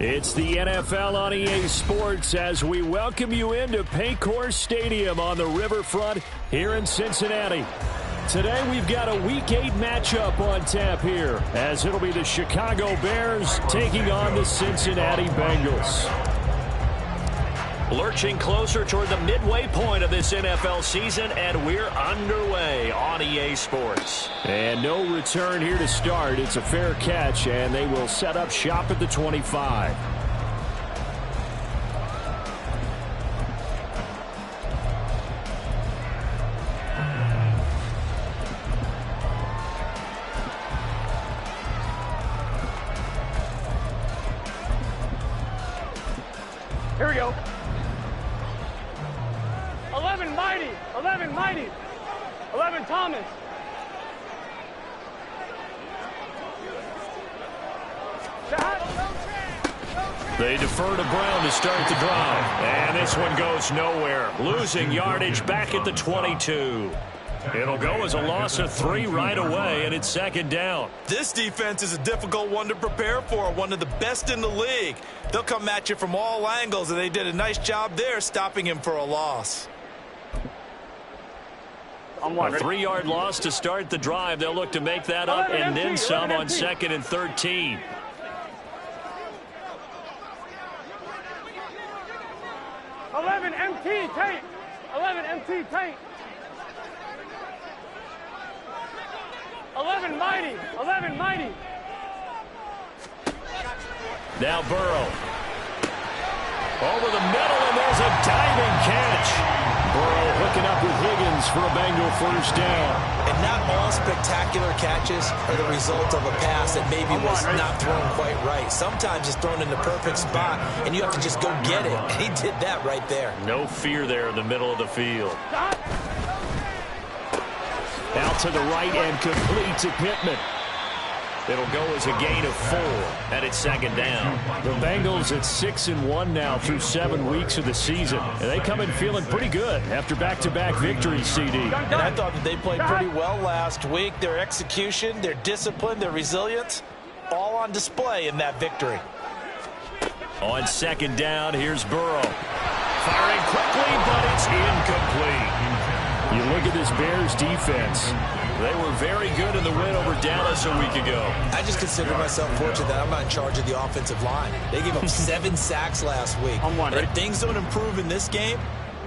It's the NFL on EA Sports as we welcome you into Paycor Stadium on the riverfront here in Cincinnati. Today we've got a Week 8 matchup on tap here as it'll be the Chicago Bears taking on the Cincinnati Bengals. Lurching closer toward the midway point of this NFL season, and we're underway on EA Sports. And no return here to start. It's a fair catch, and they will set up shop at the 25. Here we go. 11 Mighty. 11 Thomas. They defer to Brown to start the drive. And this one goes nowhere. Losing yardage back at the 22. It'll go as a loss of 3 right away, and it's second down. This defense is a difficult one to prepare for, one of the best in the league. They'll come at you from all angles, and they did a nice job there stopping him for a loss. A 3-yard loss to start the drive. They'll look to make that up and then some on 2nd and 13. MT tape. 11 MT tape. 11 Mighty. 11 Mighty. Now Burrow. Over the middle, and there's a diving catch. Burrow hooking up with Higgins for a Bengal first down. And not all spectacular catches are the result of a pass that maybe was not thrown quite right. Sometimes it's thrown in the perfect spot, and you have to just go get it. And he did that right there. No fear there in the middle of the field. Out to the right and complete to Pittman. It'll go as a gain of 4, and it's second down. The Bengals at 6-1 now through 7 weeks of the season. And they come in feeling pretty good after back-to-back victories, CD. And I thought that they played pretty well last week. Their execution, their discipline, their resilience, all on display in that victory. On second down, here's Burrow. Firing quickly, but it's incomplete. You look at this Bears defense. They were very good in the win over Dallas a week ago. I just consider myself fortunate that I'm not in charge of the offensive line. They gave up 7 sacks last week. And if things don't improve in this game,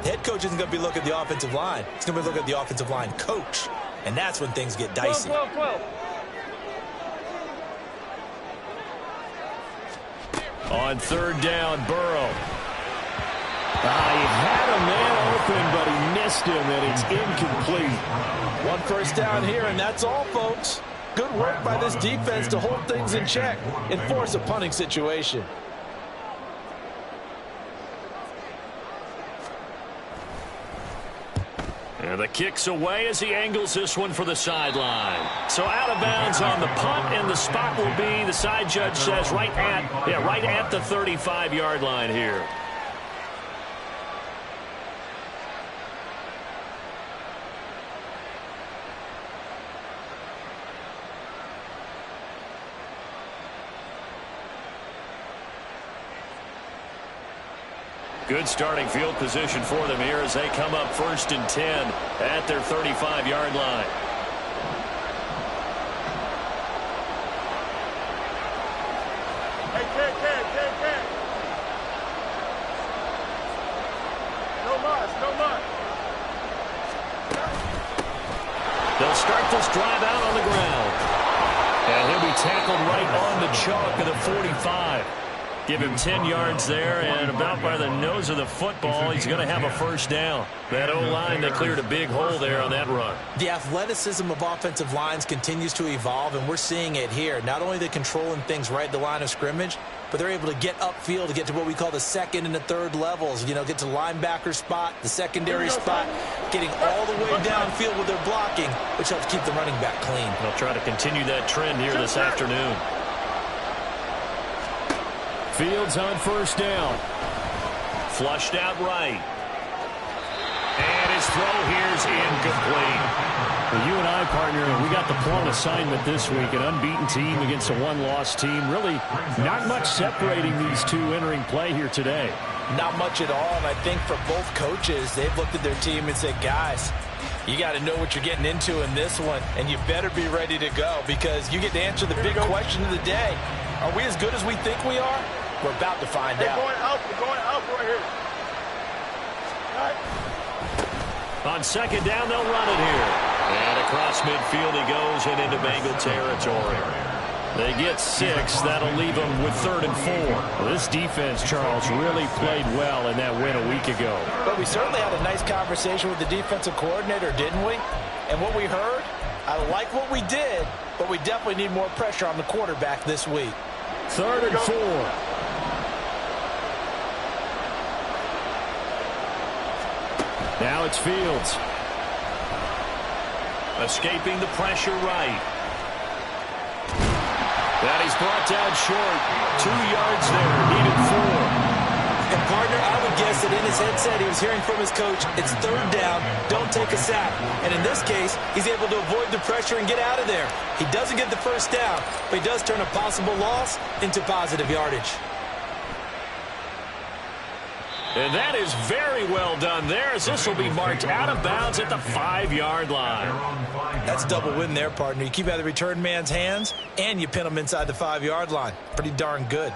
the head coach isn't going to be looking at the offensive line. He's going to be looking at the offensive line coach. And that's when things get dicey. 12. On third down, Burrow. He had a man open, but he missed him, and it's incomplete. 1 first down here, and that's all, folks. Good work by this defense to hold things in check and force a punting situation. And the kick's away as he angles this one for the sideline. So out of bounds on the punt, and the spot will be, the side judge says, right at the 35-yard line here. Good starting field position for them here as they come up 1st and 10 at their 35-yard line. Hey, kid. No muss. They'll start this drive out on the ground. And he'll be tackled right on the chalk of the 45. Give him 10 yards there, and about by the nose of the football, he's going to have a first down. That O-line, they cleared a big hole there on that run. The athleticism of offensive lines continues to evolve, and we're seeing it here. Not only are they controlling things right at the line of scrimmage, but they're able to get upfield to get to what we call the second and the third levels. You know, get to linebacker spot, the secondary spot, getting all the way downfield with their blocking, which helps keep the running back clean. They'll try to continue that trend here this afternoon. Fields on first down. Flushed out right. And his throw here's incomplete. Well, you and I, partner, we got the plum assignment this week. An unbeaten team against a one-loss team. Really not much separating these two entering play here today. Not much at all, and I think for both coaches, they've looked at their team and said, guys, you got to know what you're getting into in this one, and you better be ready to go because you get to answer the big question of the day. Are we as good as we think we are? We're about to find out. We're going out right here. On second down, they'll run it here. And across midfield he goes and into Bengal territory. They get 6. That'll leave them with 3rd and 4. Well, this defense, Charles, really played well in that win a week ago. But we certainly had a nice conversation with the defensive coordinator, didn't we? And what we heard, I like what we did, but we definitely need more pressure on the quarterback this week. 3rd and 4. Now it's Fields. Escaping the pressure right. That he's brought down short. 2 yards there. Needed 4. And, partner, I would guess that in his headset he was hearing from his coach, it's 3rd down, don't take a sack. And in this case, he's able to avoid the pressure and get out of there. He doesn't get the first down, but he does turn a possible loss into positive yardage. And that is very well done there, as this will be marked out of bounds at the 5-yard line. That's a double win there, partner. You keep out of the return man's hands, and you pin him inside the 5-yard line. Pretty darn good.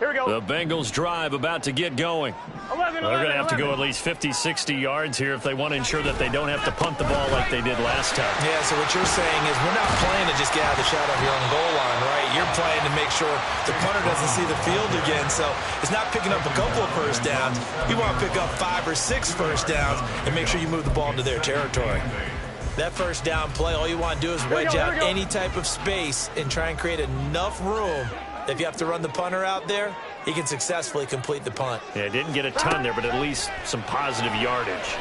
Here we go. The Bengals drive about to get going. 11, They're going to have to go at least 50, 60 yards here if they want to ensure that they don't have to punt the ball like they did last time. Yeah, so what you're saying is we're not playing to just get out of the shadow of your own goal line, right? You're playing to make sure the punter doesn't see the field again. So it's not picking up a couple of first downs. You want to pick up 5 or 6 first downs and make sure you move the ball into their territory. That first down play, all you want to do is wedge out any type of space and try and create enough room. If you have to run the punter out there, he can successfully complete the punt. Yeah, didn't get a ton there, but at least some positive yardage.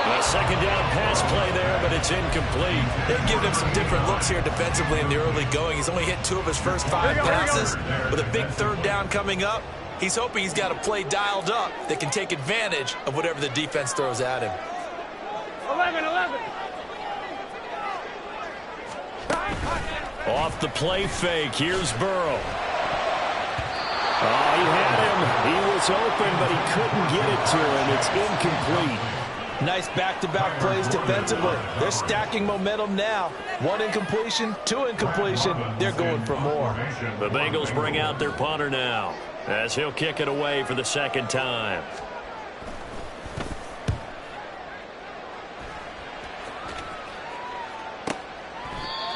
A second down pass play there, but it's incomplete. They've given him some different looks here defensively in the early going. He's only hit 2 of his first 5 passes. With a big 3rd down coming up, he's hoping he's got a play dialed up that can take advantage of whatever the defense throws at him. 11. Off the play fake, here's Burrow. Oh, he had him. He was open, but he couldn't get it to him. It's incomplete. Nice back-to-back plays defensively. They're stacking momentum now. 1 incompletion, 2 incompletion. They're going for more. The Bengals bring out their punter now as he'll kick it away for the 2nd time.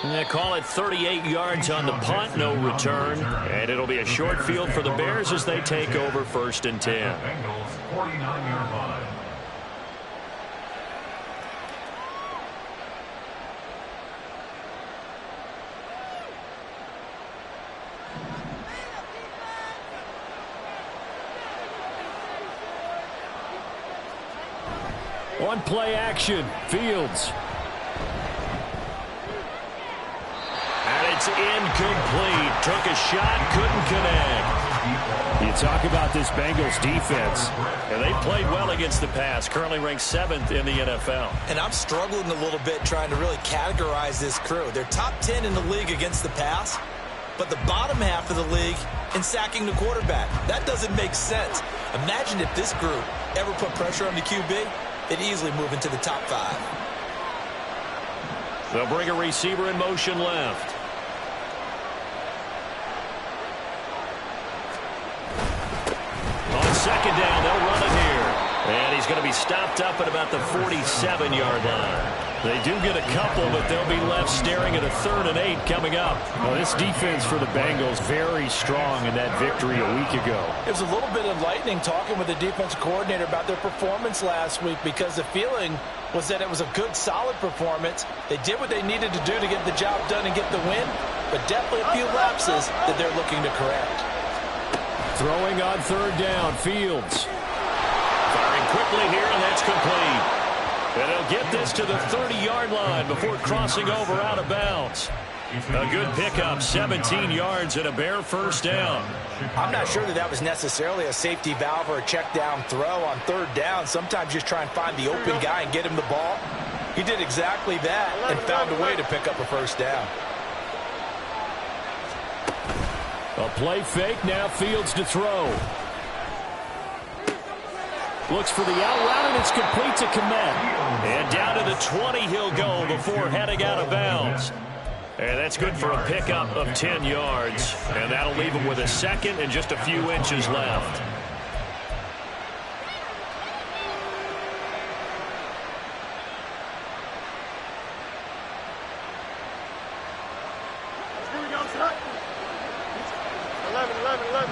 And they call it 38 yards on the punt, no return. And it'll be a short field for the Bears as they take over 1st and 10. Bengals 49-yard line. On play action, Fields. And it's incomplete. Took a shot, couldn't connect. You talk about this Bengals defense. And they played well against the pass. Currently ranked 7th in the NFL. And I'm struggling a little bit trying to really categorize this crew. They're top 10 in the league against the pass, but the bottom half of the league in sacking the quarterback. That doesn't make sense. Imagine if this group ever put pressure on the QB, they'd easily move into the top 5. They'll bring a receiver in motion left. second down. They'll run it here. And he's going to be stopped up at about the 47-yard line. They do get a couple, but they'll be left staring at a 3rd and 8 coming up. Well, this defense for the Bengals very strong in that victory a week ago. It was a little bit enlightening talking with the defensive coordinator about their performance last week, because the feeling was that it was a good, solid performance. They did what they needed to do to get the job done and get the win, but definitely a few lapses that they're looking to correct. Throwing on 3rd down, Fields. Firing quickly here, and that's complete. And he'll get this to the 30-yard line before crossing over out of bounds. A good pickup, 17 yards and a Bear first down. I'm not sure that was necessarily a safety valve or a check down throw on 3rd down. Sometimes just try and find the open guy and get him the ball. He did exactly that and found a way to pick up a first down. A play fake, now Fields to throw. Looks for the out route, and it's complete to Komet. And down to the 20 he'll go before heading out of bounds. And that's good for a pickup of 10 yards. And that'll leave him with a 2nd and just a few inches left. Here we go, son. 11.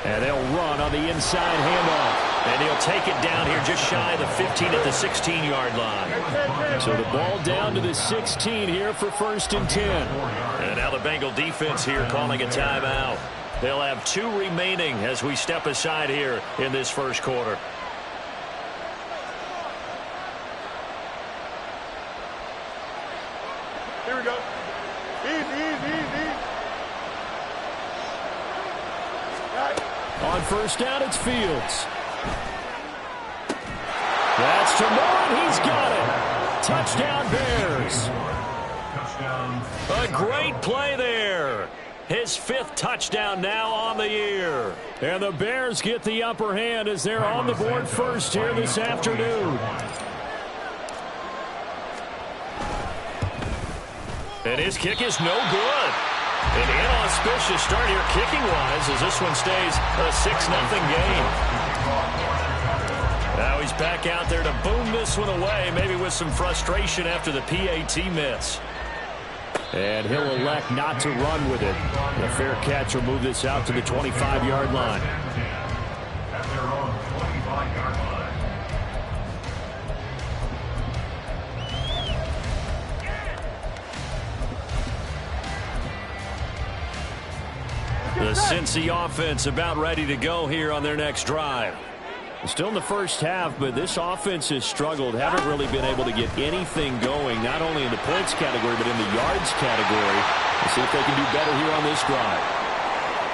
And they'll run on the inside handoff. And he'll take it down here just shy of the 15 at the 16-yard line. So the ball down to the 16 here for 1st and 10. And now the Bengal defense here calling a timeout. They'll have 2 remaining as we step aside here in this first quarter. Here we go. Easy. On 1st down, it's Fields. That's to Moore, and he's got it. Touchdown, Bears. A great play there. His 5th touchdown now on the year. And the Bears get the upper hand as they're on the board first here this afternoon. And his kick is no good. An inauspicious start here kicking-wise as this one stays a 6-0 game. Now he's back out there to boom this one away, maybe with some frustration after the PAT miss. And he'll elect not to run with it. The fair catch will move this out to the 25-yard line. At their own 25-yard line. The Cincy offense about ready to go here on their next drive. Still in the first half, but this offense has struggled. Haven't really been able to get anything going, not only in the points category, but in the yards category. Let's see if they can do better here on this drive.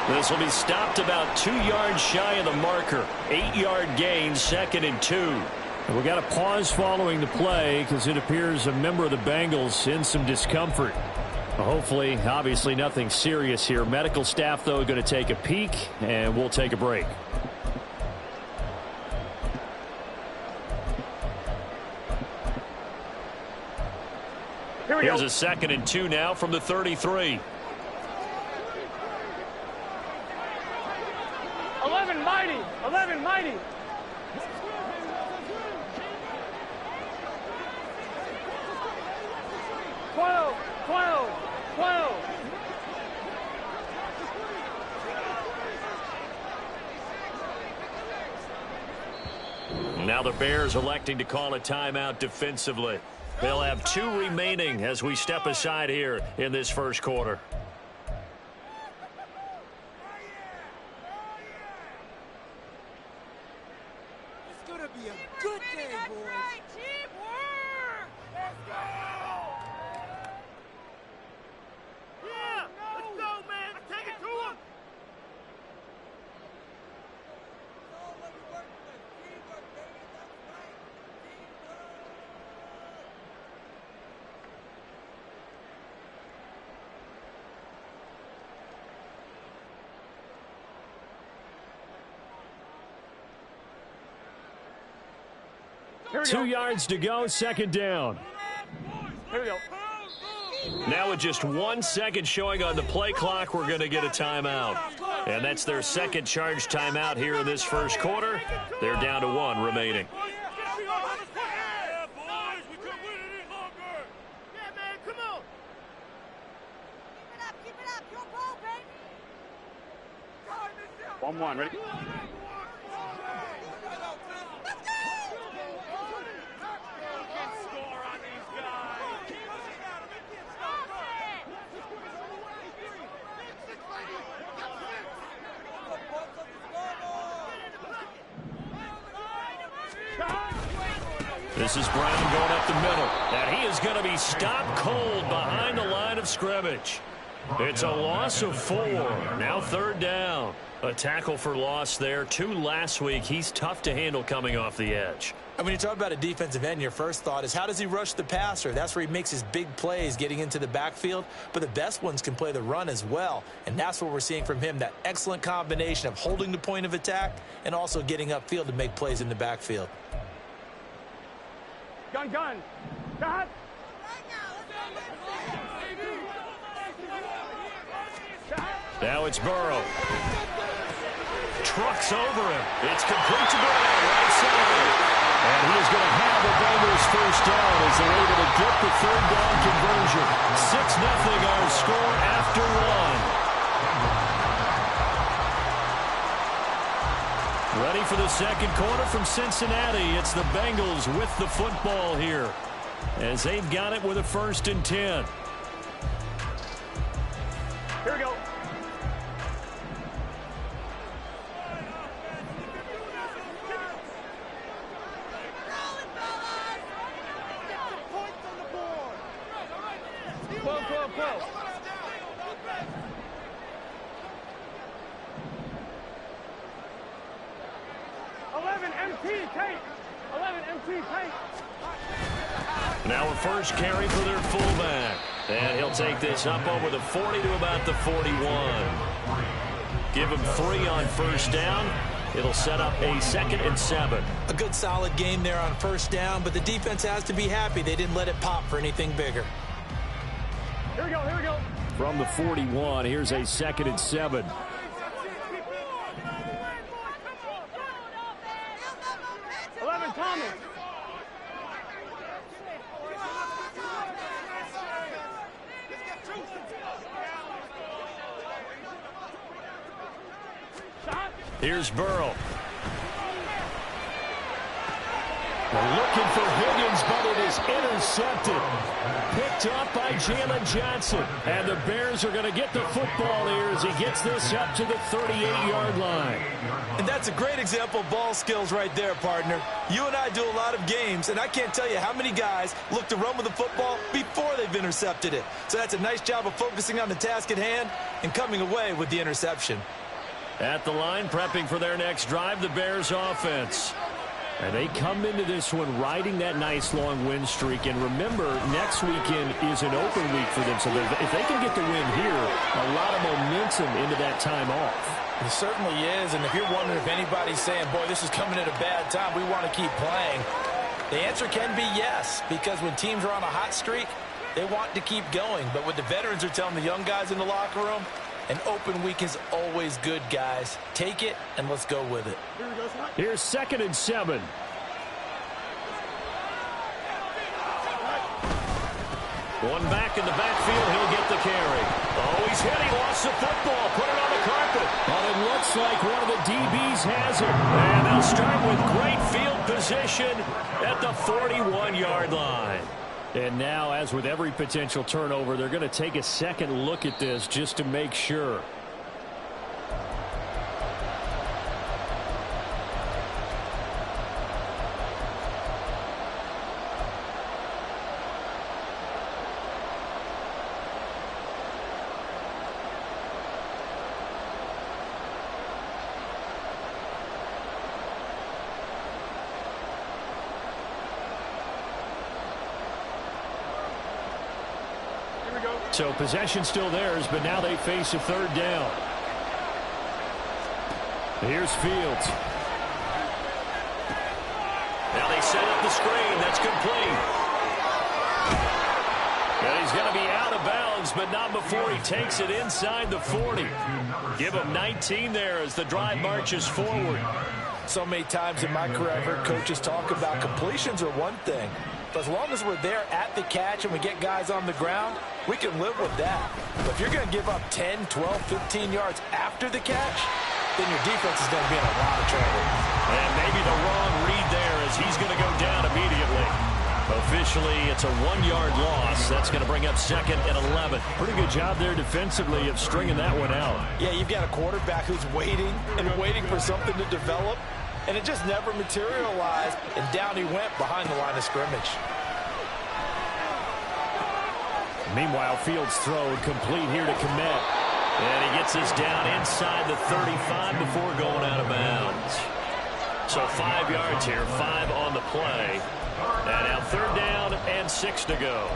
This will be stopped about 2 yards shy of the marker. 8-yard gain, 2nd and 2. And we got a pause following the play because it appears a member of the Bengals in some discomfort. Hopefully, obviously nothing serious here. Medical staff, though, going to take a peek, and we'll take a break. Here's a 2nd and 2 now from the 33. 11 mighty. 12. Now the Bears electing to call a timeout defensively. They'll have 2 remaining as we step aside here in this first quarter. It's going to be a good day, boys. Teamwork! Let's go! Yeah, let's go, man. Take it to him. Here we go. 2 yards to go, 2nd down. Here we go. Now with just 1 second showing on the play clock, we're going to get a timeout. And that's their second charge timeout here in this first quarter. They're down to 1 remaining. Yeah, boys, we couldn't win it any longer. Yeah, man, come on. Keep it up, your ball, baby. 1-1, ready? This is Brown going up the middle. And he is going to be stopped cold behind the line of scrimmage. It's a loss of 4. Now 3rd down. A tackle for loss there. 2 last week. He's tough to handle coming off the edge. And when you talk about a defensive end, your first thought is how does he rush the passer? That's where he makes his big plays getting into the backfield. But the best ones can play the run as well. And that's what we're seeing from him, that excellent combination of holding the point of attack and also getting upfield to make plays in the backfield. Gun. Got. Now it's Burrow. Trucks over him. It's complete to Burrow, right side. And he is going to have the Bengals first down as they're able to get the 3rd down conversion. 6-0 our score after 1. Ready for the second quarter from Cincinnati. It's the Bengals with the football here as they've got it with a 1st and 10. Here we go. Whoa. 11 MT tape. Now a first carry for their fullback. And he'll take this up over the 40 to about the 41. Give him 3 on first down. It'll set up a 2nd and 7. A good solid game there on first down, but the defense has to be happy they didn't let it pop for anything bigger. Here we go. From the 41, here's a 2nd and 7. 11 Thomas. Here's Burrow. They're looking for Higgins, but it is intercepted. Picked up by Jalen Johnson. And the Bears are going to get the football here as he gets this up to the 38-yard line. And that's a great example of ball skills right there, partner. You and I do a lot of games, and I can't tell you how many guys look to run with the football before they've intercepted it. So that's a nice job of focusing on the task at hand and coming away with the interception. At the line, prepping for their next drive, the Bears offense. And they come into this one riding that nice long win streak. And remember, next weekend is an open week for them. So if they can get the win here, a lot of momentum into that time off. It certainly is. And if you're wondering if anybody's saying, boy, this is coming at a bad time, we want to keep playing, the answer can be yes. Because when teams are on a hot streak, they want to keep going. But what the veterans are telling the young guys in the locker room, an open week is always good, guys. Take it, and let's go with it. Here's 2nd and 7. One back in the backfield. He'll get the carry. Oh, he's hit. He lost the football. Put it on the carpet. But it looks like one of the DBs has it. And they'll start with great field position at the 41-yard line. And now, as with every potential turnover, they're going to take a second look at this just to make sure. So possession still theirs, but now they face a 3rd down. Here's Fields. Now they set up the screen. That's complete. And he's going to be out of bounds but not before he takes it inside the 40. Give him 19 there as the drive marches forward. So many times in my career, I've heard coaches talk about completions are one thing. But as long as we're there at the catch and we get guys on the ground, we can live with that. But if you're going to give up 10, 12, 15 yards after the catch, then your defense is going to be in a lot of trouble. And maybe the wrong read there as he's going to go down immediately. Officially, it's a 1-yard loss. That's going to bring up 2nd and 11. Pretty good job there defensively of stringing that one out. Yeah, you've got a quarterback who's waiting and waiting for something to develop, and it just never materialized, and down he went behind the line of scrimmage. Meanwhile, Fields' throw complete here to Kmet. And he gets this down inside the 35 before going out of bounds. So 5 yards here, 5 on the play. And now 3rd down and 6 to go.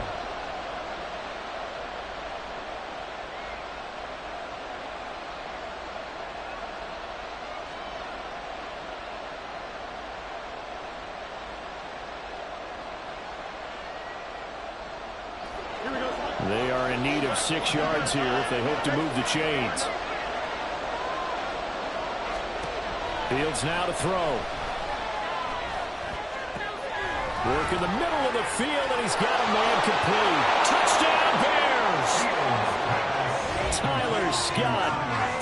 They are in need of 6 yards here if they hope to move the chains. Fields now to throw. Work in the middle of the field, and he's got a man complete. Touchdown, Bears! Tyler Scott,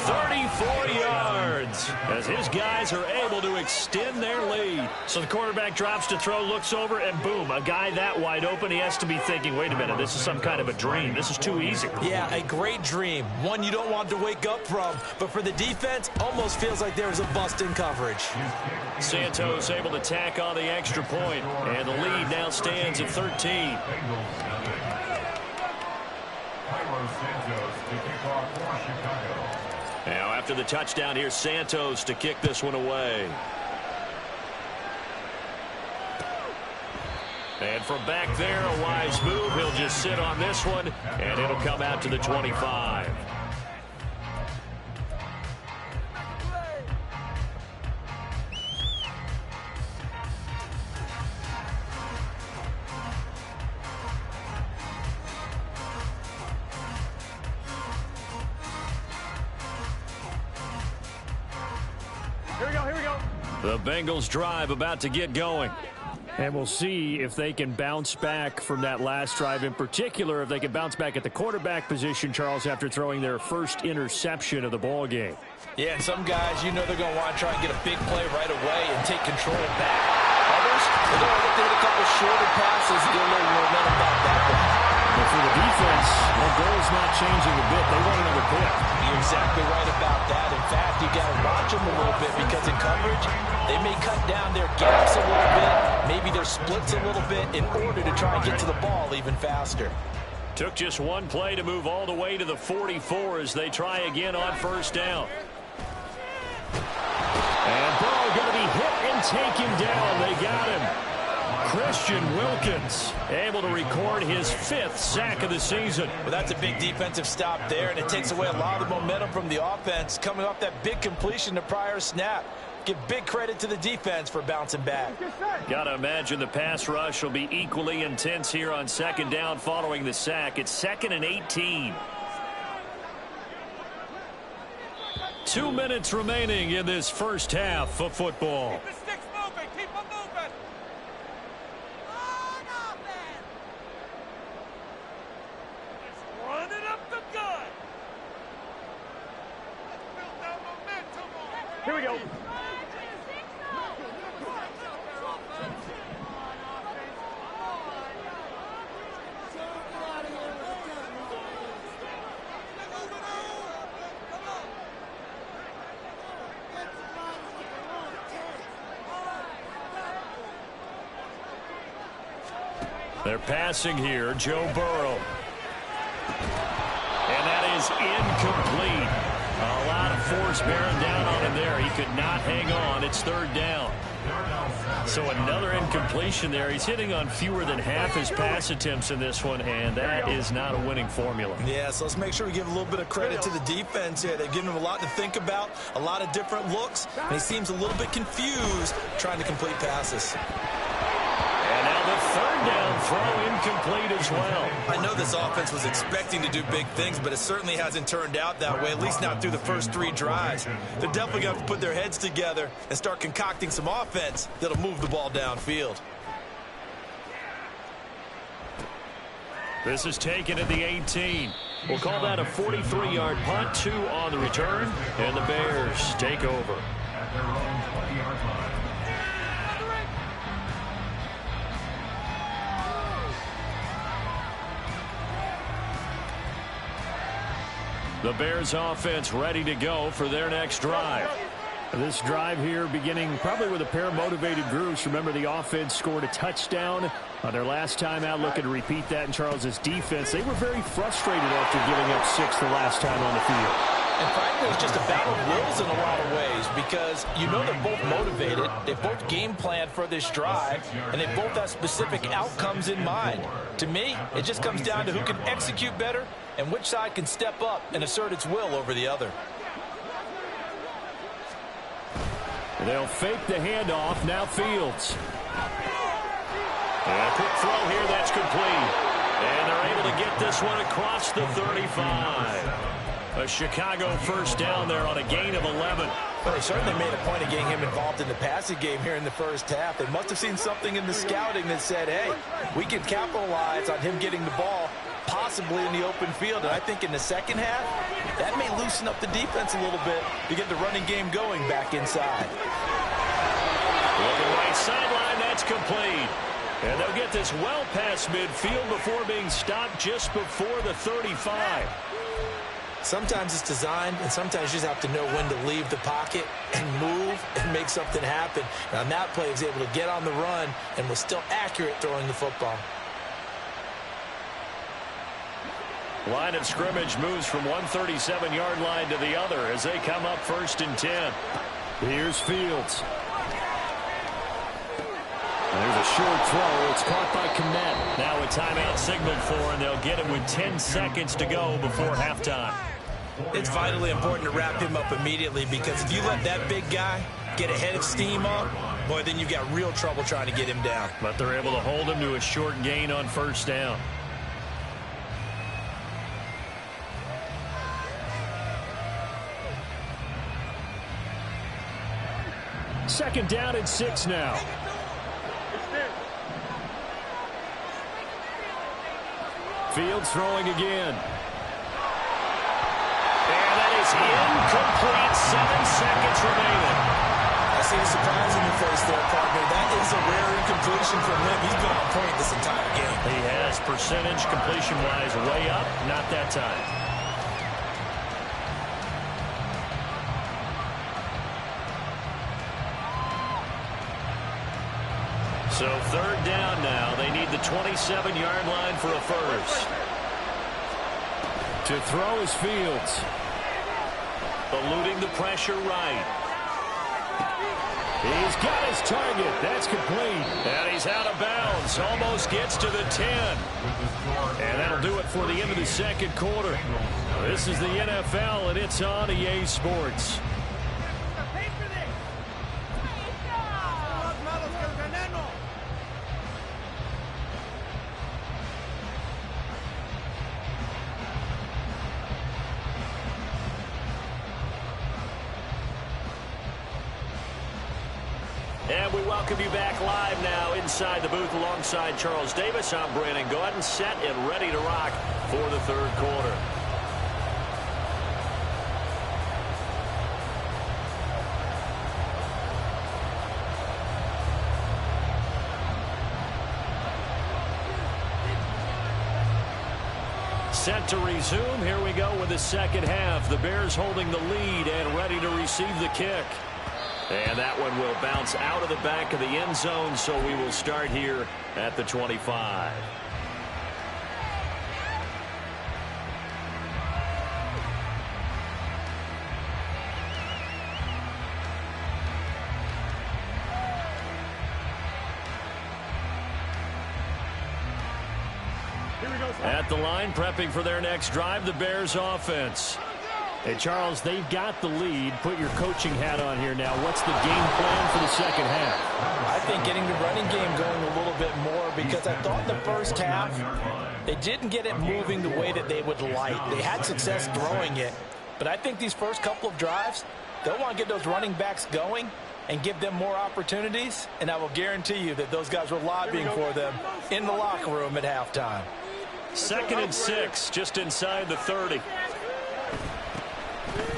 34 yards, as his guys are able to extend their lead. So the quarterback drops to throw, looks over, and boom, a guy that wide open, he has to be thinking, wait a minute, this is some kind of a dream. This is too easy. Yeah, a great dream. One you don't want to wake up from. But for the defense, almost feels like there's a bust in coverage. Santos able to tack on the extra point, and the lead now stands at 13. Now after the touchdown, here's Santos to kick this one away. And from back there, a wise move. He'll just sit on this one, and it'll come out to the 25. Here we go. The Bengals drive about to get going. And we'll see if they can bounce back from that last drive, in particular if they can bounce back at the quarterback position, Charles, after throwing their first interception of the ball game. Yeah, and some guys, you know they're going to want to try and get a big play right away and take control back. Others, they're going to look to hit a couple shorter passes and get a little momentum back that way. But for the defense, the goal's not changing a bit. They want another pick. You're exactly right about that. In fact, you got to watch them a little bit because in coverage, they may cut down their gaps a little bit, maybe their splits a little bit in order to try and get to the ball even faster. Took just one play to move all the way to the 44 as they try again on 1st down. And Burrow going to be hit and taken down. They got him. Christian Wilkins able to record his 5th sack of the season. Well, that's a big defensive stop there, and it takes away a lot of the momentum from the offense coming off that big completion the prior snap. Give big credit to the defense for bouncing back. Gotta imagine the pass rush will be equally intense here on 2nd down following the sack. It's 2nd and 18. 2 minutes remaining in this first half of football. Keep the sticks moving. Keep them moving. It's running up the gut. Let's build that momentum on. Here we go. They're passing here, Joe Burrow. And that is incomplete. A lot of force bearing down on him there. He could not hang on. It's 3rd down. So another incompletion there. He's hitting on fewer than half his pass attempts in this one, and that is not a winning formula. Yeah, so let's make sure we give a little bit of credit to the defense here. They've given him a lot to think about, a lot of different looks, and he seems a little bit confused trying to complete passes. And now the 3rd down throw incomplete as well. I know this offense was expecting to do big things, but it certainly hasn't turned out that way, at least not through the first 3 drives. They're definitely going to have to put their heads together and start concocting some offense that'll move the ball downfield. This is taken at the 18. We'll call that a 43-yard punt, 2 on the return, and the Bears take over. At their own 20-yard line. The Bears offense ready to go for their next drive. This drive here beginning probably with a pair of motivated groups. Remember, the offense scored a touchdown on their last time out, looking to repeat that in Charles's defense. They were very frustrated after giving up 6 the last time on the field. And frankly, it's just a battle of wills in a lot of ways because you know they're both motivated, they both game planned for this drive, and they both have specific outcomes in mind. To me, it just comes down to who can execute better and which side can step up and assert its will over the other. They'll fake the handoff. Now Fields. And a quick throw here. That's complete. And they're able to get this one across the 35. A Chicago first down there on a gain of 11. Well, they certainly made a point of getting him involved in the passing game here in the first half. They must have seen something in the scouting that said, hey, we can capitalize on him getting the ball possibly in the open field. And I think in the second half, that may loosen up the defense a little bit to get the running game going back inside. Looking right sideline, that's complete. And they'll get this well past midfield before being stopped just before the 35. Sometimes it's designed, and sometimes you just have to know when to leave the pocket and move and make something happen. Now, on that play, he was able to get on the run and was still accurate throwing the football. Line of scrimmage moves from one 37-yard line to the other as they come up 1st and 10. Here's Fields. There's a short throw. It's caught by Kmet. Now a timeout signaled for, and they'll get it with 10 seconds to go before halftime. It's vitally important to wrap him up immediately because if you let that big guy get a head of steam up, boy, then you've got real trouble trying to get him down. But they're able to hold him to a short gain on 1st down. Second down and 6 now. Fields throwing again. And that is incomplete. 7 seconds remaining. I see the surprise in your face there, partner. That is a rare incompletion from him. He's been on point this entire game. He has percentage completion-wise way up. Not that time. So 3rd down now. They need the 27-yard line for a first. To throw is Fields. Eluding the pressure right. He's got his target. That's complete. And he's out of bounds. Almost gets to the 10. And that'll do it for the end of the second quarter. This is the NFL, and it's on EA Sports. And we welcome you back live now inside the booth alongside Charles Davis. I'm Brandon Gordon, set and ready to rock for the 3rd quarter. Set to resume. Here we go with the second half. The Bears holding the lead and ready to receive the kick. And that one will bounce out of the back of the end zone, so we will start here at the 25. At the line, prepping for their next drive, the Bears offense. Hey, Charles, they've got the lead. Put your coaching hat on here now. What's the game plan for the second half? I think getting the running game going a little bit more, because I thought in the first half they didn't get it moving the way that they would like. They had success throwing it, but I think these first couple of drives, they'll want to get those running backs going and give them more opportunities, and I will guarantee you that those guys were lobbying for them in the locker room at halftime. 2nd and 6, just inside the 30.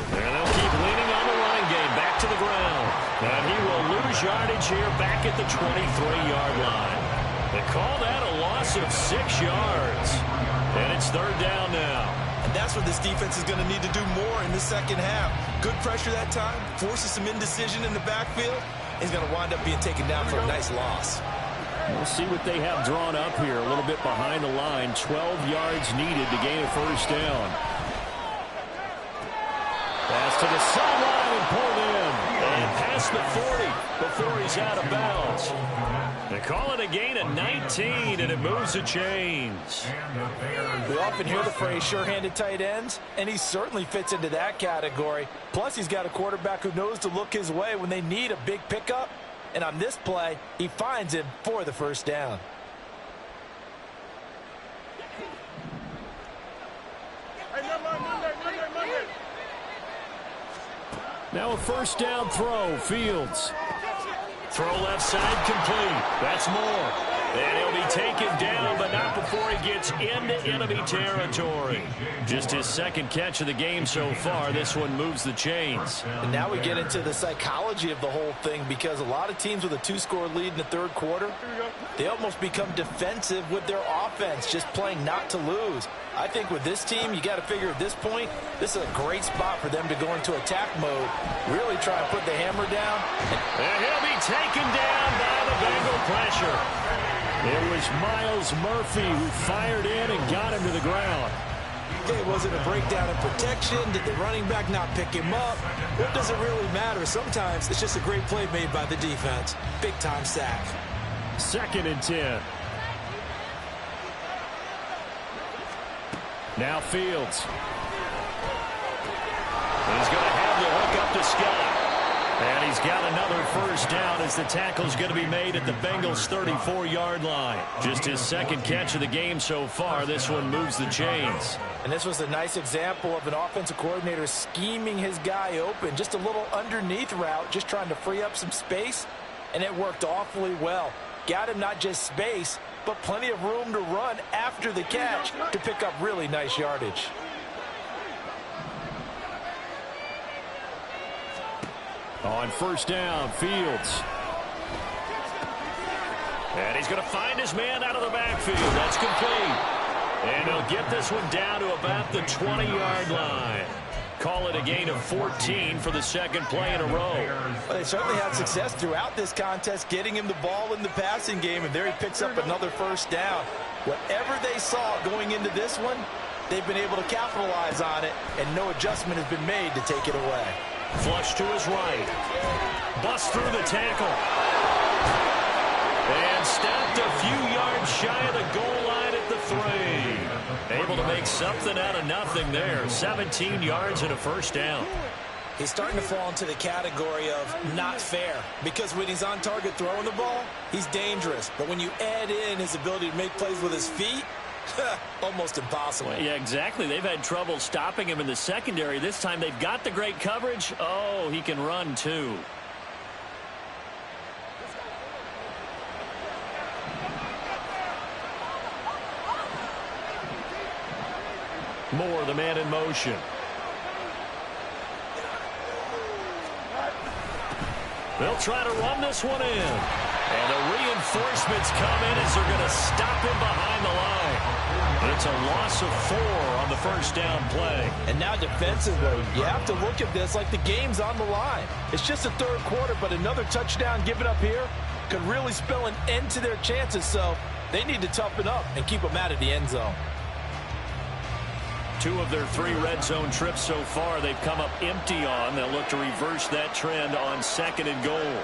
And they'll keep leaning on the running game, back to the ground. And he will lose yardage here back at the 23-yard line. They call that a loss of 6 yards. And it's 3rd down now. And that's what this defense is going to need to do more in the second half. Good pressure that time, forces some indecision in the backfield. He's going to wind up being taken down for a nice loss. We'll see what they have drawn up here. A little bit behind the line. 12 yards needed to gain a 1st down. Pass to the sideline and pulled in. And past the 40 before he's out of bounds. They call it a gain of 19, and it moves the chains. We often hear the phrase sure-handed tight ends, and he certainly fits into that category. Plus, he's got a quarterback who knows to look his way when they need a big pickup. And on this play, he finds him for the 1st down. Now a 1st down throw. Fields. Throw left side complete. That's more. And he'll be taken down, but not before he gets into enemy territory. Just his 2nd catch of the game so far. This one moves the chains. And now we get into the psychology of the whole thing, because a lot of teams with a 2-score lead in the 3rd quarter, they almost become defensive with their offense, just playing not to lose. I think with this team, you got to figure at this point, this is a great spot for them to go into attack mode, really try and put the hammer down. And he'll be taken down by the Bengal pressure. It was Miles Murphy who fired in and got him to the ground. Okay, was it a breakdown in protection? Did the running back not pick him up? What does it really matter? Sometimes it's just a great play made by the defense. Big-time sack. 2nd and 10. Now Fields. He's going to have the hook up to Scott. And he's got another 1st down as the tackle's going to be made at the Bengals' 34-yard line. Just his 2nd catch of the game so far. This one moves the chains. And this was a nice example of an offensive coordinator scheming his guy open. Just a little underneath route, just trying to free up some space. And it worked awfully well. Got him not just space, but plenty of room to run after the catch to pick up really nice yardage. On 1st down, Fields. And he's going to find his man out of the backfield. That's complete. And he'll get this one down to about the 20-yard line. Call it a gain of 14 for the 2nd play in a row. Well, they certainly had success throughout this contest, getting him the ball in the passing game, and there he picks up another 1st down. Whatever they saw going into this one, they've been able to capitalize on it, and no adjustment has been made to take it away. Flush to his right. Bust through the tackle. And stopped a few yards shy of the goal line at the 3. Able to make something out of nothing there. 17 yards and a 1st down. He's starting to fall into the category of not fair, because when he's on target throwing the ball, he's dangerous. But when you add in his ability to make plays with his feet, almost impossible. Well, yeah, exactly. They've had trouble stopping him in the secondary. This time they've got the great coverage. Oh, he can run too. Moore, the man in motion. They'll try to run this one in. And the reinforcements come in as they're going to stop him behind the line. And it's a loss of 4 on the 1st down play. And now defensively, you have to look at this like the game's on the line. It's just the 3rd quarter, but another touchdown given up here could really spell an end to their chances. So they need to toughen up and keep them out of the end zone. 2 of their 3 red zone trips so far they've come up empty on. They'll look to reverse that trend on 2nd and goal.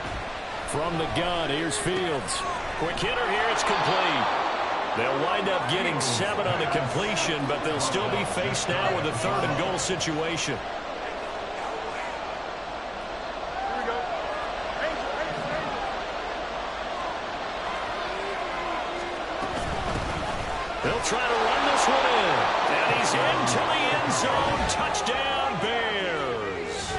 From the gun, here's Fields. Quick hitter here, it's complete. They'll wind up getting 7 on the completion, but they'll still be faced now with a 3rd and goal situation. end zone. Touchdown, Bears.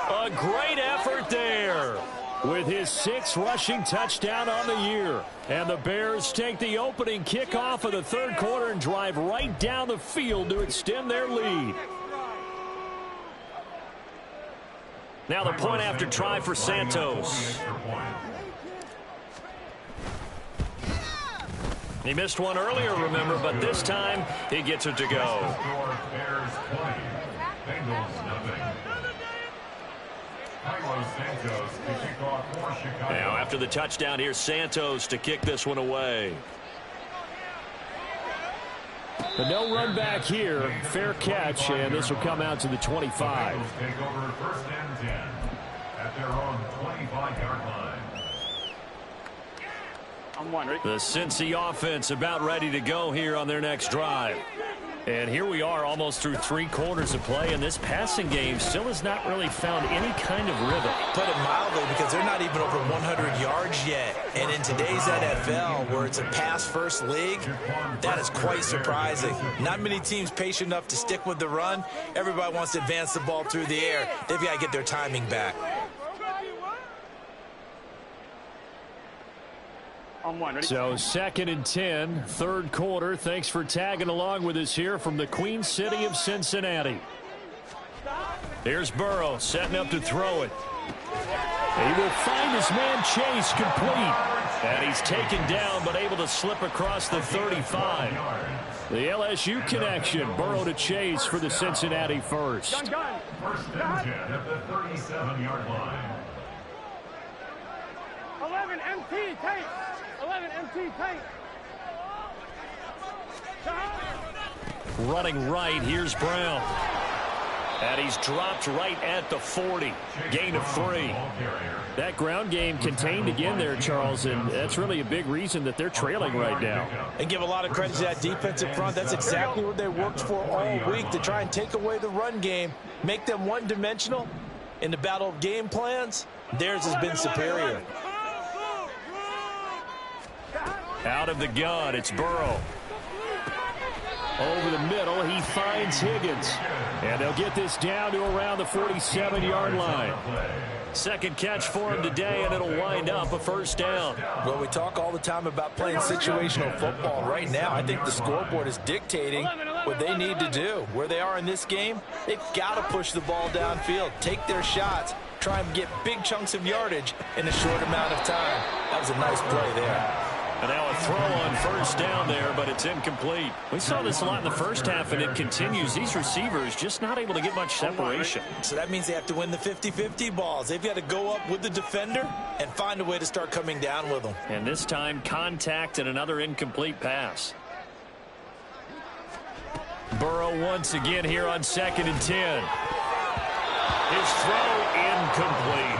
A great effort there with his 6th rushing touchdown on the year. And the Bears take the opening kickoff of the third quarter and drive right down the field to extend their lead. Now the point after try for Santos. He missed one earlier, remember, but this time he gets it to go. Now after the touchdown, here's Santos to kick this one away. But no run back here. Fair catch, and this will come out to the 25. Take over 1st and 10 at their own 25-yard line. The Cincy offense about ready to go here on their next drive. And here we are almost through 3 quarters of play, and this passing game still has not really found any kind of rhythm. Put it mildly, because they're not even over 100 yards yet. And in today's NFL, where it's a pass-first league, that is quite surprising. Not many teams patient enough to stick with the run. Everybody wants to advance the ball through the air. They've got to get their timing back. So 2nd and 10, third quarter. Thanks for tagging along with us here from the Queen City of Cincinnati. Here's Burrow setting up to throw it. He will find his man Chase complete. And he's taken down but able to slip across the 35. The LSU connection. Burrow to Chase for the Cincinnati first. 1st and 10 at the 37-yard line. 11 MT tape. 11 MT tape. Running right, here's Brown. And he's dropped right at the 40. Gain of 3. That ground game contained again there, Charles, and that's really a big reason that they're trailing right now. And give a lot of credit to that defensive front. That's exactly what they worked for all week, to try and take away the run game, make them one-dimensional. In the battle of game plans, theirs has been superior. Out of the gun, it's Burrow. Over the middle, he finds Higgins. And they'll get this down to around the 47-yard line. 2nd catch for him today, and it'll wind up a 1st down. Well, we talk all the time about playing situational football. Right now, I think the scoreboard is dictating what they need to do. Where they are in this game, they've got to push the ball downfield, take their shots, try and get big chunks of yardage in a short amount of time. That was a nice play there. And now a throw on 1st down there, but it's incomplete. We saw this a lot in the first half, and it continues. These receivers just not able to get much separation. So that means they have to win the 50-50 balls. They've got to go up with the defender and find a way to start coming down with them. And this time, contact and another incomplete pass. Burrow once again here on 2nd and 10. His throw incomplete.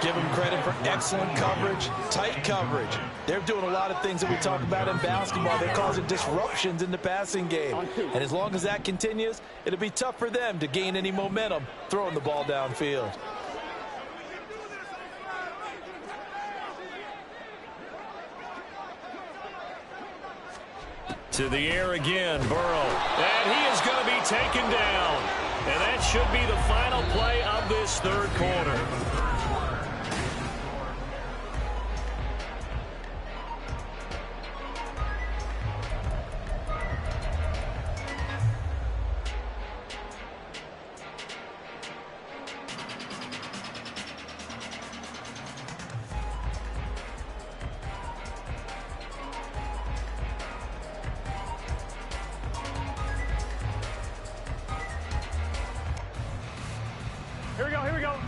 Give them credit for excellent coverage, tight coverage. They're doing a lot of things that we talk about in basketball. They're causing disruptions in the passing game. And as long as that continues, it'll be tough for them to gain any momentum throwing the ball downfield. To the air again, Burrow. And he is going to be taken down. And that should be the final play of this third quarter.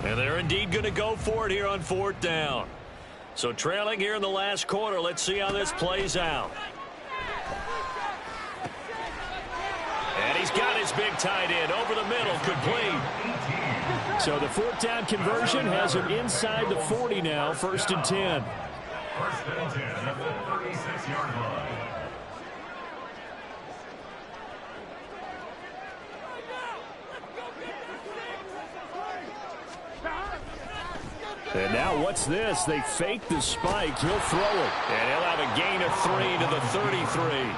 And they're indeed going to go for it here on 4th down. So trailing here in the last quarter. Let's see how this plays out. And he's got his big tight end over the middle, complete. So the 4th down conversion has him inside the 40 now, 1st and 10. 1st and 10 at the 36-yard line. And now what's this? They fake the spike. He'll throw it. And he'll have a gain of 3 to the 33.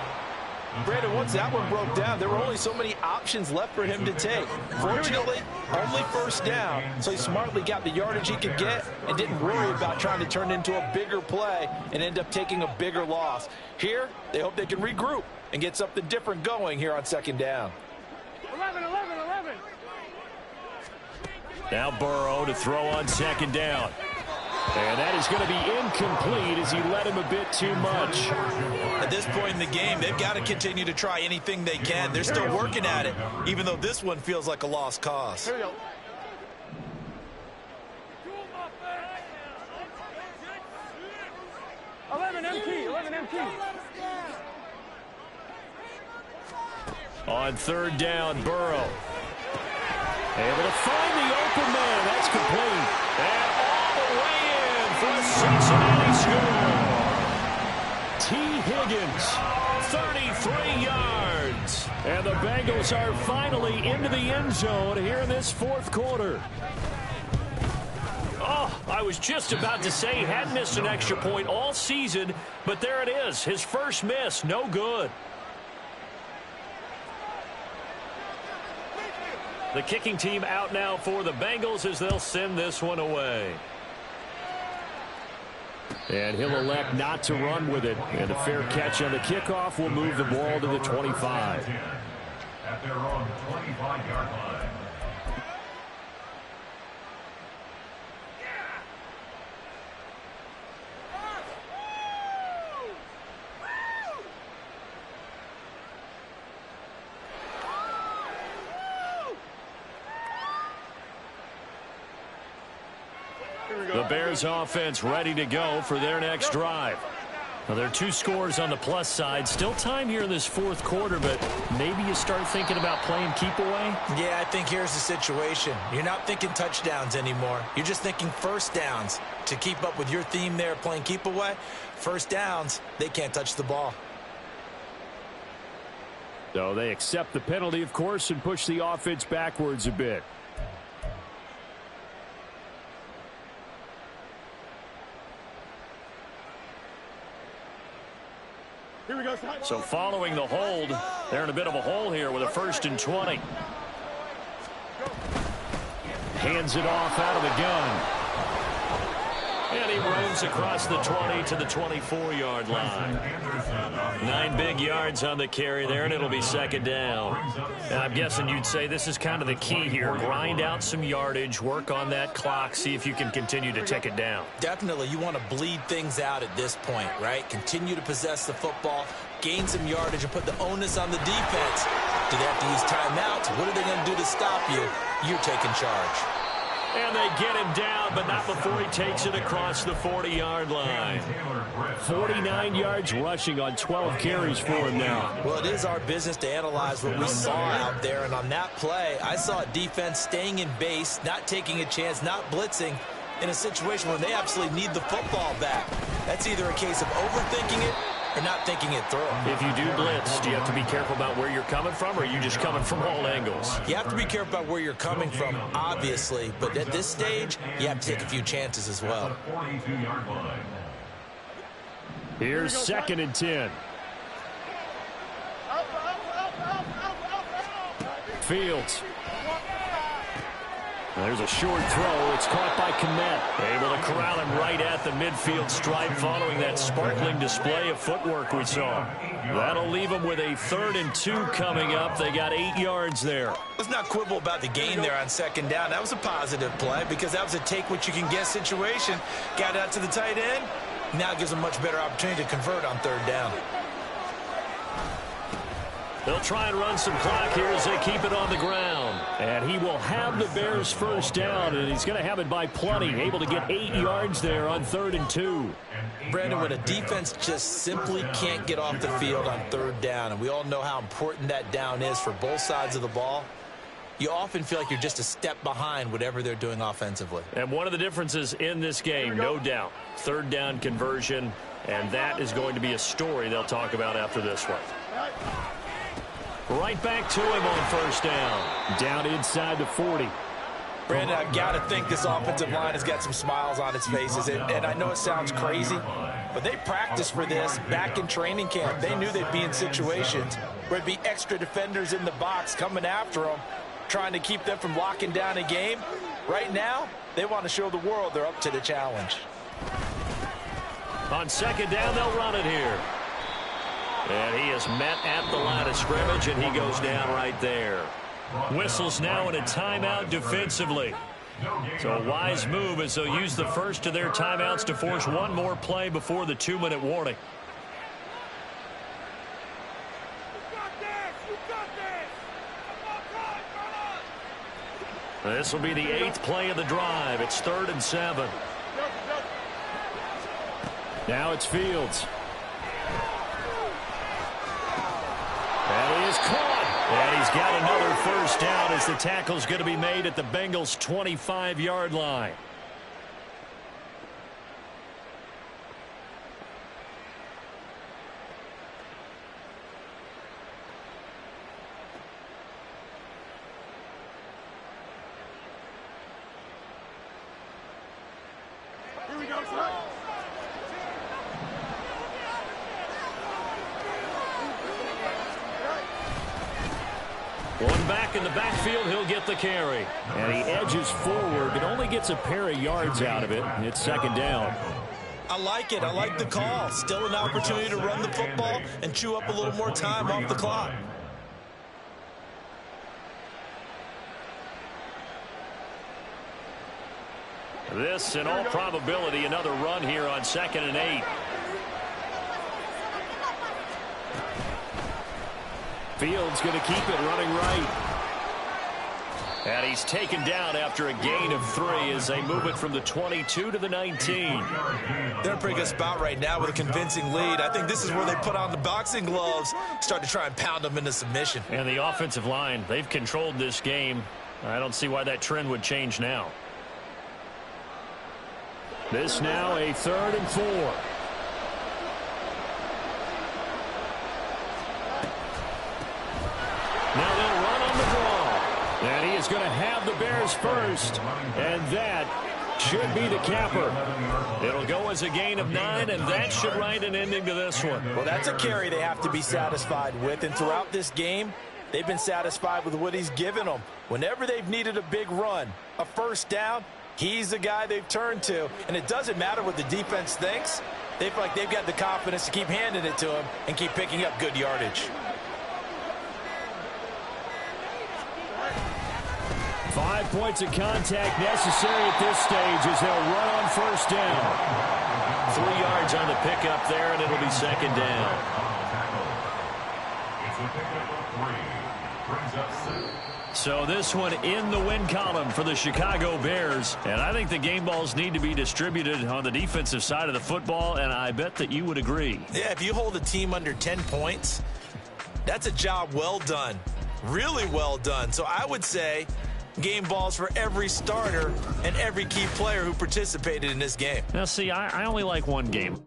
Brandon, once that one broke down, there were only so many options left for him to take. Fortunately, only first down, so he smartly got the yardage he could get and didn't worry about trying to turn it into a bigger play and end up taking a bigger loss. Here, they hope they can regroup and get something different going here on second down. 11. Now Burrow to throw on second down. And that is going to be incomplete as he led him a bit too much. At this point in the game, they've got to continue to try anything they can. They're still working at it, even though this one feels like a lost cause. Here we go. 11 MT. On third down, Burrow. Able to find the open man. That's complete. And all the way in for a Cincinnati score. T. Higgins, 33 yards. And the Bengals are finally into the end zone here in this fourth quarter. Oh, I was just about to say he hadn't missed an extra point all season, but there it is. His first miss, no good. The kicking team out now for the Bengals as they'll send this one away. And he'll elect not to run with it. And a fair catch on the kickoff will move the ball to the 25. At their own 25-yard line. The Bears offense ready to go for their next drive. Now, there are two scores on the plus side. Still time here in this fourth quarter, but maybe you start thinking about playing keep away? Yeah, I think here's the situation. You're not thinking touchdowns anymore. You're just thinking first downs. To keep up with your theme there, playing keep away, first downs, they can't touch the ball. So they accept the penalty, of course, and push the offense backwards a bit. Here we go. So following the hold, they're in a bit of a hole here with a 1st and 20. Hands it off out of the gun. And he roams across the 20 to the 24-yard line. 9 big yards on the carry there, and it'll be second down. And I'm guessing you'd say this is kind of the key here. Grind out some yardage, work on that clock, see if you can continue to tick it down. Definitely, you want to bleed things out at this point, right? Continue to possess the football, gain some yardage, and put the onus on the defense. Do they have to use timeouts? What are they going to do to stop you? You're taking charge. And they get him down, but not before he takes it across the 40-yard line. 49 yards rushing on 12 carries for him now. Well, it is our business to analyze what we saw out there. And on that play, I saw a defense staying in base, not taking a chance, not blitzing in a situation where they absolutely need the football back. That's either a case of overthinking it or not thinking it through. If you do blitz, do you have to be careful about where you're coming from, or are you just coming from all angles? You have to be careful about where you're coming from, obviously. But at this stage, you have to take a few chances as well. 42-yard line. Here's 2nd and 10. Fields. There's a short throw. It's caught by Kmet. Able to corral him right at the midfield stripe following that sparkling display of footwork we saw. That'll leave him with a 3rd and 2 coming up. They got 8 yards there. Let's not quibble about the gain there on second down. That was a positive play because that was a take-what-you-can-get situation. Got out to the tight end. Now gives them much better opportunity to convert on 3rd down. They'll try and run some clock here as they keep it on the ground. And he will have the Bears' first down, and he's going to have it by plenty. Able to get 8 yards there on 3rd and 2. Brandon, when a defense just simply can't get off the field on 3rd down, and we all know how important that down is for both sides of the ball, you often feel like you're just a step behind whatever they're doing offensively. And one of the differences in this game, no doubt, 3rd down conversion, and that is going to be a story they'll talk about after this one. Right back to him on 1st down. Down inside the 40. Brandon, I've got to think this offensive line has got some smiles on its faces. And I know it sounds crazy, But they practiced for this back in training camp. They knew they'd be in situations where there'd be extra defenders in the box coming after them, trying to keep them from locking down a game. Right now, they want to show the world they're up to the challenge. On second down, they'll run it here. And he is met at the line of scrimmage, and he goes down right there. Whistles now in a timeout defensively. So a wise move as they'll use the first of their timeouts to force one more play before the 2-minute warning. This will be the 8th play of the drive. It's 3rd and 7. Now it's Fields. And he is caught. And he's got another first down as the tackle's going to be made at the Bengals' 25-yard line. Here we go, sir. One back in the backfield, he'll get the carry. And he edges forward, but only gets a pair of yards out of it. It's second down. I like it. I like the call. Still an opportunity to run the football and chew up a little more time off the clock. This, in all probability, another run here on 2nd and 8. Fields going to keep it running right. And he's taken down after a gain of 3 as they move it from the 22 to the 19. They're in a pretty good spot right now with a convincing lead. I think this is where they put on the boxing gloves, start to try and pound them into submission. And the offensive line, they've controlled this game. I don't see why that trend would change now. This now a 3rd and 4. Now they'll run on the draw. And he is going to have the Bears first. And that should be the capper. It'll go as a gain of 9, and that should write an ending to this one. Well, that's a carry they have to be satisfied with. And throughout this game, they've been satisfied with what he's given them. Whenever they've needed a big run, a first down, he's the guy they've turned to. And it doesn't matter what the defense thinks. They feel like they've got the confidence to keep handing it to him and keep picking up good yardage. 5 points of contact necessary at this stage as they'll run on first down. 3 yards on the pickup there, and it'll be second down. It's a pickup of 3. Brings up 6. So this one in the win column for the Chicago Bears. And I think the game balls need to be distributed on the defensive side of the football, and I bet that you would agree. Yeah, if you hold a team under 10 points, that's a job well done. Really well done. So I would say game balls for every starter and every key player who participated in this game. Now, see, I only like one game.